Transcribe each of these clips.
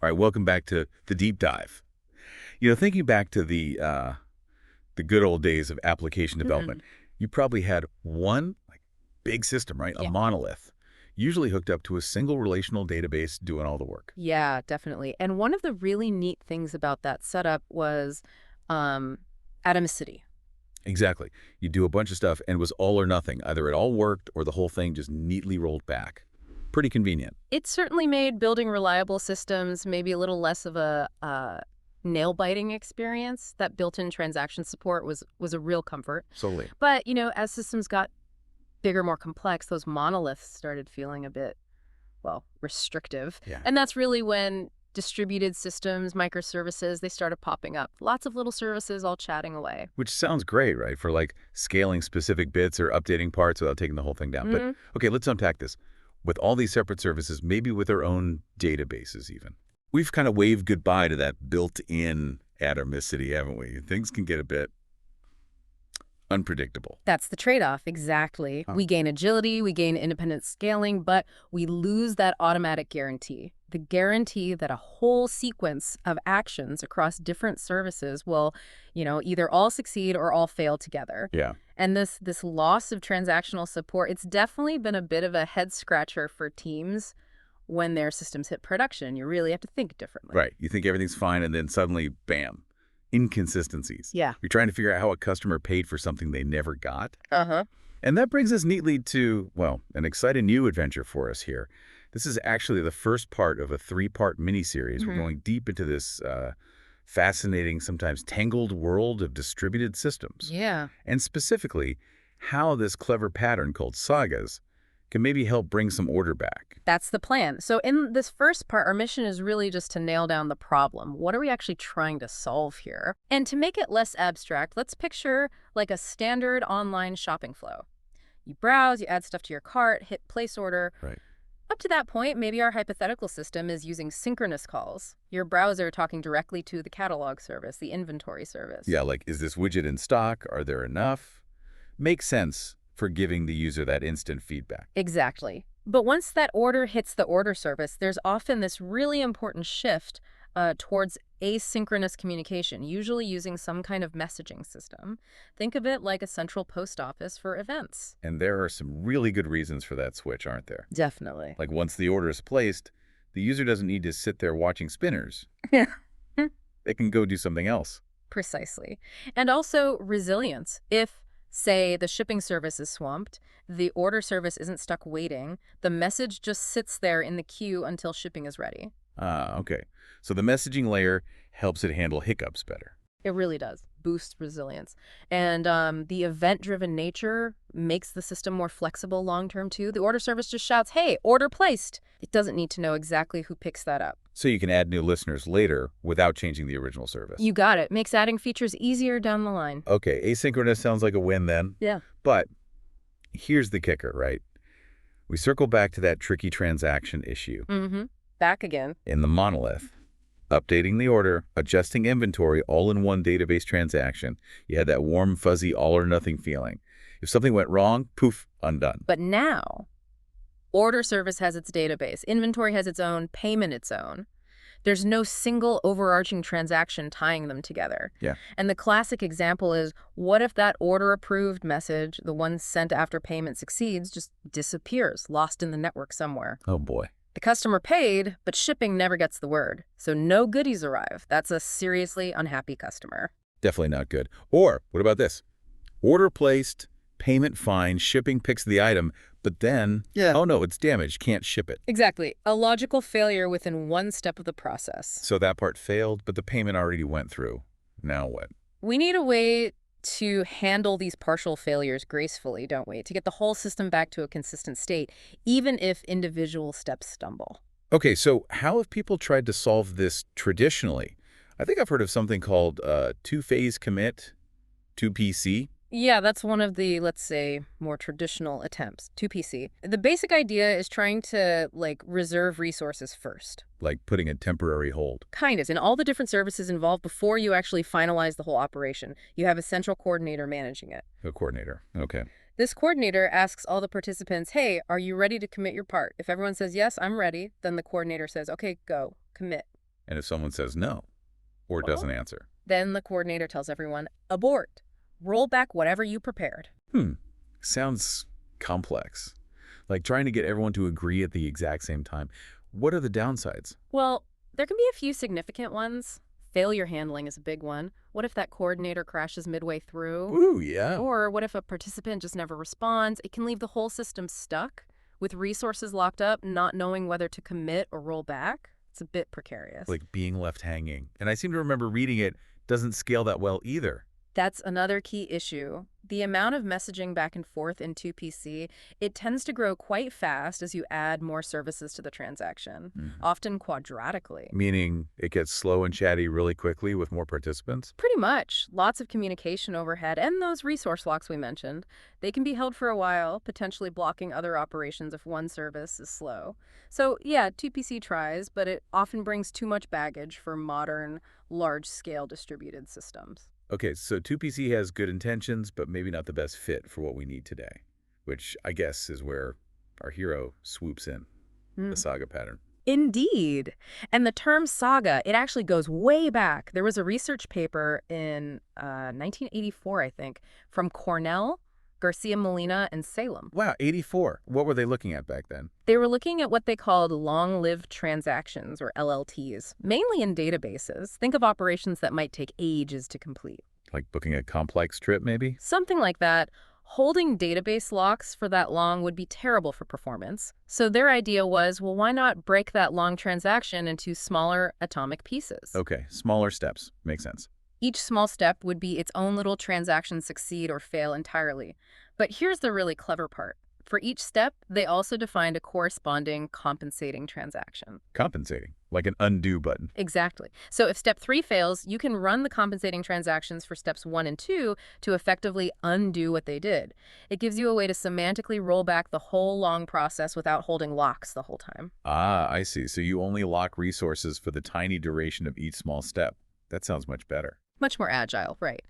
All right, welcome back to the deep dive. Thinking back to the good old days of application Hmm. development, you probably had one like big system, right? A Yeah. monolith, usually hooked up to a single relational database doing all the work. Yeah, definitely. And one of the really neat things about that setup was um, atomicity. Exactly. You do a bunch of stuff and it was all or nothing. Either it all worked or the whole thing just neatly rolled back. Pretty convenient. It certainly made building reliable systems maybe a little less of a nail-biting experience. That built-in transaction support was a real comfort. Solely. But, as systems got bigger, more complex, those monoliths started feeling a bit, well, restrictive. Yeah. And that's really when distributed systems, microservices, they started popping up. Lots of little services all chatting away. Which sounds great, right? For like scaling specific bits or updating parts without taking the whole thing down. But Hmm. okay, let's unpack this. With all these separate services, maybe with their own databases even. We've kind of waved goodbye to that built-in atomicity, haven't we? Things can get a bit unpredictable. That's the trade-off, exactly. Huh. We gain agility, we gain independent scaling, but we lose that automatic guarantee. The guarantee that a whole sequence of actions across different services will, either all succeed or all fail together. Yeah, And this loss of transactional support, it's definitely been a bit of a head scratcher for teams when their systems hit production. You really have to think differently. right. You think everything's fine and then suddenly, bam, inconsistencies. Yeah. You're trying to figure out how a customer paid for something they never got. Uh-huh. And that brings us neatly to, well, an exciting new adventure for us here. This is actually the first part of a three-part miniseries. We're going deep into this fascinating, sometimes tangled world of distributed systems. Yeah. And specifically, how this clever pattern called sagas can maybe help bring some order back. That's the plan. So in this first part, our mission is really just to nail down the problem. What are we actually trying to solve here? And to make it less abstract, let's picture like a standard online shopping flow. You browse, you add stuff to your cart, hit place order. Right. Up to that point, maybe our hypothetical system is using synchronous calls. Your browser talking directly to the catalog service, the inventory service. Yeah, like, is this widget in stock? Are there enough? Makes sense for giving the user that instant feedback. Exactly. But once that order hits the order service, there's often this really important shift towards asynchronous communication, usually using some kind of messaging system. Think of it like a central post office for events. And there are some really good reasons for that switch, aren't there? Definitely. Like once the order is placed, the user doesn't need to sit there watching spinners. Yeah. They can go do something else. Precisely. And also resilience. If, say, the shipping service is swamped, the order service isn't stuck waiting, the message just sits there in the queue until shipping is ready. Ah, okay. So the messaging layer helps it handle hiccups better. It really does boost resilience. And the event-driven nature makes the system more flexible long-term, too. The order service just shouts, hey, order placed. It doesn't need to know exactly who picks that up. So you can add new listeners later without changing the original service. You got it. Makes adding features easier down the line. Okay, asynchronous sounds like a win then. Yeah. But here's the kicker, right? We circle back to that tricky transaction issue. Mm-hmm. Back again. In the monolith, updating the order, adjusting inventory all in one database transaction, you had that warm, fuzzy, all-or-nothing feeling. If something went wrong, poof, undone. But now, order service has its database, inventory has its own, payment its own. There's no single overarching transaction tying them together. Yeah. And the classic example is, what if that order approved message, the one sent after payment succeeds, just disappears, lost in the network somewhere? Oh, boy. The customer paid, but shipping never gets the word. So no goodies arrive. That's a seriously unhappy customer. Definitely not good. Or, what about this? Order placed, payment fine, shipping picks the item, but then, oh no, it's damaged, can't ship it. Exactly. A logical failure within one step of the process. So that part failed, but the payment already went through. Now what? We need a way to handle these partial failures gracefully, don't we? To get the whole system back to a consistent state, even if individual steps stumble. Okay, so how have people tried to solve this traditionally? I think I've heard of something called two-phase commit, 2PC. Yeah, that's one of the, let's say, more traditional attempts, 2PC. The basic idea is trying to, reserve resources first. Like putting a temporary hold. Kind of, in all the different services involved before you actually finalize the whole operation. You have a central coordinator managing it. A coordinator, okay. This coordinator asks all the participants, hey, are you ready to commit your part? If everyone says, yes, I'm ready, then the coordinator says, okay, go, commit. And if someone says no or Well, doesn't answer? then the coordinator tells everyone, abort. Roll back whatever you prepared. Hmm. Sounds complex. Like trying to get everyone to agree at the exact same time. What are the downsides? Well, there can be a few significant ones. Failure handling is a big one. What if that coordinator crashes midway through? Ooh, yeah. Or what if a participant just never responds? It can leave the whole system stuck, with resources locked up, not knowing whether to commit or roll back. It's a bit precarious. Like being left hanging. And I seem to remember reading it doesn't scale that well either. That's another key issue. The amount of messaging back and forth in 2PC, it tends to grow quite fast as you add more services to the transaction, often quadratically. Meaning it gets slow and chatty really quickly with more participants? Pretty much. Lots of communication overhead, and those resource locks we mentioned. They can be held for a while, potentially blocking other operations if one service is slow. So yeah, 2PC tries, but it often brings too much baggage for modern, large-scale distributed systems. Okay, so 2PC has good intentions, but maybe not the best fit for what we need today, which I guess is where our hero swoops in, the Saga pattern. Indeed. And the term saga, it actually goes way back. There was a research paper in 1984, I think, from Cornell, Garcia Molina, and Salem. Wow, 84. What were they looking at back then? They were looking at what they called long-lived transactions, or LLTs, mainly in databases. Think of operations that might take ages to complete. Like booking a complex trip, maybe? Something like that. Holding database locks for that long would be terrible for performance. So their idea was, well, why not break that long transaction into smaller atomic pieces? Okay, smaller steps. Makes sense. Each small step would be its own little transaction succeed or fail entirely. But here's the really clever part. For each step, they also defined a corresponding compensating transaction. Compensating, like an undo button. Exactly. So if step 3 fails, you can run the compensating transactions for steps 1 and 2 to effectively undo what they did. It gives you a way to semantically roll back the whole long process without holding locks the whole time. Ah, I see. So you only lock resources for the tiny duration of each small step. That sounds much better. Much more agile, right?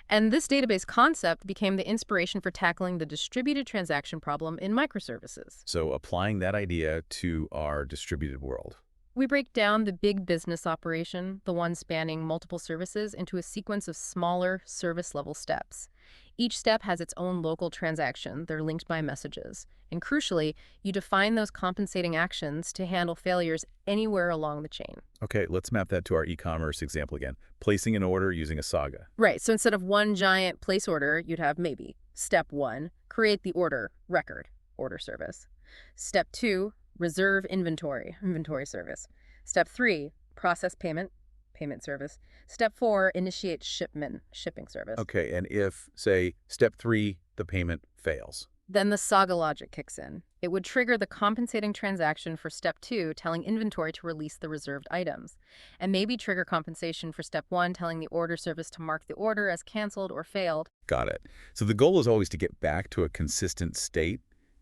And this database concept became the inspiration for tackling the distributed transaction problem in microservices. So applying that idea to our distributed world. We break down the big business operation, the one spanning multiple services, into a sequence of smaller service-level steps. Each step has its own local transaction. They're linked by messages. And crucially, you define those compensating actions to handle failures anywhere along the chain. Okay, let's map that to our e-commerce example again. Placing an order using a Saga. Right, so instead of one giant place order, you'd have maybe step 1, create the order record, order service. Step 2, reserve inventory, inventory service. Step 3, process payment, payment service. Step 4, initiate shipment, shipping service. Okay, and if, say, step 3, the payment fails. Then the Saga logic kicks in. It would trigger the compensating transaction for step 2, telling inventory to release the reserved items. And maybe trigger compensation for step 1, telling the order service to mark the order as canceled or failed. Got it. So the goal is always to get back to a consistent state,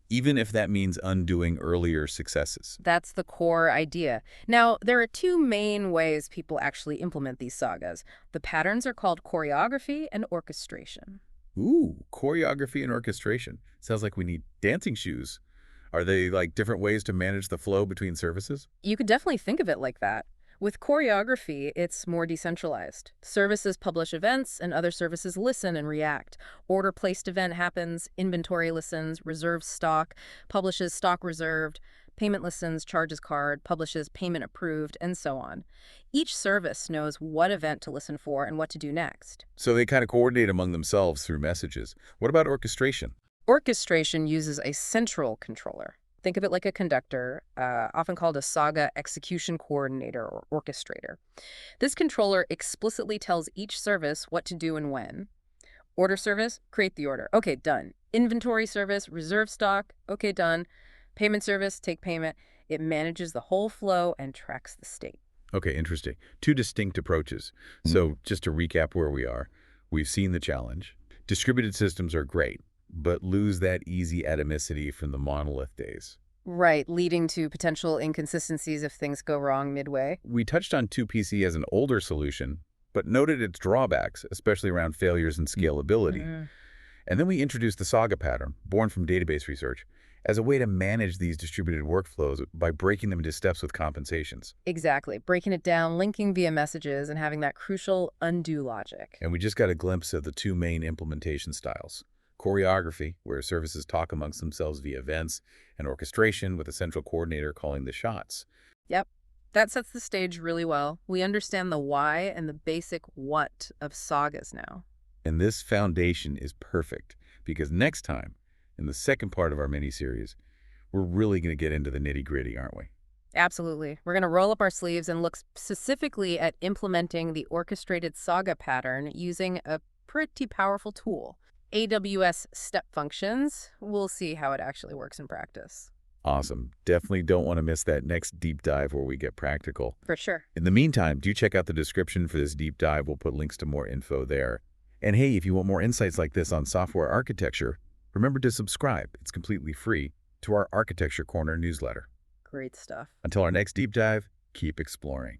even if that means undoing earlier successes. That's the core idea. Now, there are two main ways people actually implement these sagas. The patterns are called choreography and orchestration. Ooh, choreography and orchestration. Sounds like we need dancing shoes. Are they like different ways to manage the flow between services? You could definitely think of it like that. With choreography, it's more decentralized. Services publish events, and other services listen and react. Order-placed event happens, inventory listens, reserves stock, publishes stock reserved, payment listens, charges card, publishes payment approved, and so on. Each service knows what event to listen for and what to do next. So they kind of coordinate among themselves through messages. What about orchestration? Orchestration uses a central controller. Think of it like a conductor, often called a Saga execution coordinator or orchestrator. This controller explicitly tells each service what to do and when. Order service, create the order. Okay, done. Inventory service, reserve stock. Okay, done. Payment service, take payment. It manages the whole flow and tracks the state. Okay, interesting. Two distinct approaches. So just to recap where we are, we've seen the challenge. Distributed systems are great, but lose that easy atomicity from the monolith days. Right, leading to potential inconsistencies if things go wrong midway. We touched on 2PC as an older solution, but noted its drawbacks, especially around failures and scalability. And then we introduced the Saga pattern, born from database research, as a way to manage these distributed workflows by breaking them into steps with compensations. Exactly. Breaking it down, linking via messages, and having that crucial undo logic. And we just got a glimpse of the two main implementation styles. Choreography, where services talk amongst themselves via events, and orchestration with a central coordinator calling the shots. Yep. That sets the stage really well. We understand the why and the basic what of sagas now. And this foundation is perfect because next time, in the second part of our mini-series, we're really going to get into the nitty-gritty, aren't we? Absolutely. We're going to roll up our sleeves and look specifically at implementing the orchestrated saga pattern using a pretty powerful tool. AWS step functions. We'll see how it actually works in practice. Awesome. Definitely don't want to miss that next deep dive where we get practical. For sure. In the meantime, do check out the description for this deep dive. We'll put links to more info there. And hey, if you want more insights like this on software architecture, remember to subscribe. It's completely free to our Architecture Corner newsletter. Great stuff. Until our next deep dive, keep exploring.